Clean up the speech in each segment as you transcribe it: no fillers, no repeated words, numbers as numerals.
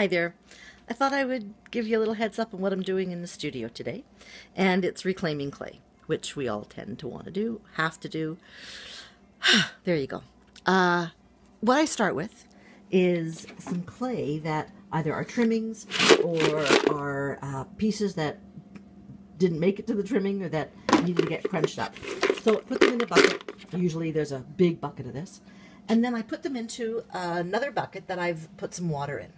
Hi there. I thought I would give you a little heads up on what I'm doing in the studio today. And it's reclaiming clay, which we all tend to want to do, have to do. There you go. What I start with is some clay that either are trimmings or are pieces that didn't make it to the trimming or that needed to get crunched up. So I put them in a bucket. Usually there's a big bucket of this. And then I put them into another bucket that I've put some water in.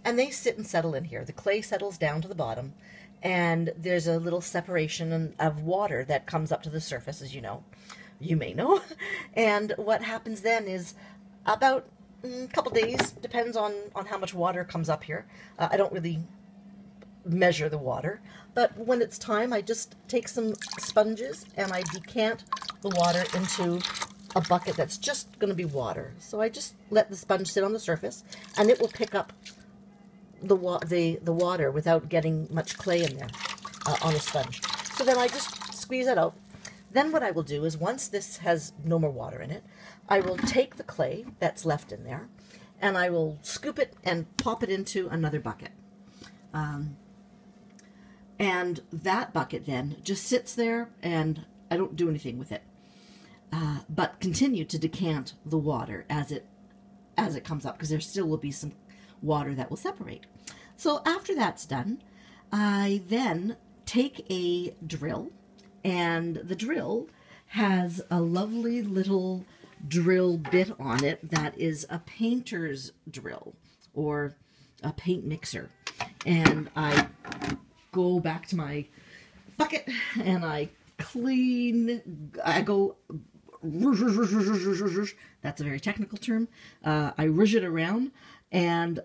And they sit and settle in here. The clay settles down to the bottom, and there's a little separation of water that comes up to the surface, as you know. You may know. And what happens then is about a couple days, depends on how much water comes up here. I don't really measure the water, but when it's time, I just take some sponges and I decant the water into a bucket that's just going to be water. So I just let the sponge sit on the surface, and it will pick up the water without getting much clay in there on a sponge. So then I just squeeze it out. Then what I will do is, once this has no more water in it, I will take the clay that's left in there and I will scoop it and pop it into another bucket. And that bucket then just sits there and I don't do anything with it, but continue to decant the water as it comes up, because there still will be some water that will separate. So after that's done, I then take a drill, and the drill has a lovely little drill bit on it that is a painter's drill or a paint mixer. And I go back to my bucket and I go, that's a very technical term. I rouge it around, and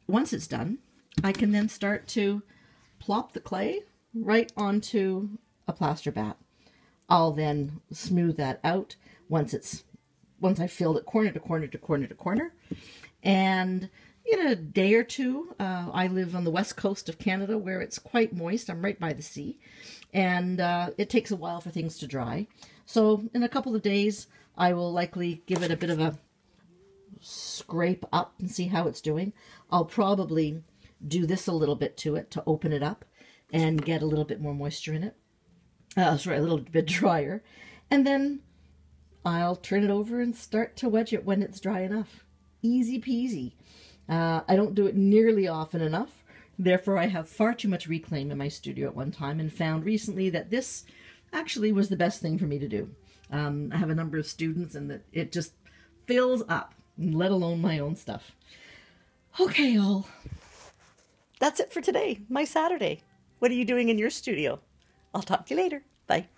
once it's done, I can then start to plop the clay right onto a plaster bat. I'll then smooth that out once I filled it corner to corner to corner to corner. And in a day or two, I live on the west coast of Canada where it's quite moist. I'm right by the sea, and it takes a while for things to dry. So in a couple of days, I will likely give it a bit of a scrape up and see how it's doing. I'll probably do this a little bit to it to open it up and get a little bit more moisture in it. Sorry, a little bit drier. And then I'll turn it over and start to wedge it when it's dry enough. Easy peasy. I don't do it nearly often enough. Therefore, I have far too much reclaim in my studio at one time, and found recently that this actually was the best thing for me to do. I have a number of students, and it just fills up, let alone my own stuff. Okay, all. That's it for today, my Saturday. What are you doing in your studio? I'll talk to you later. Bye.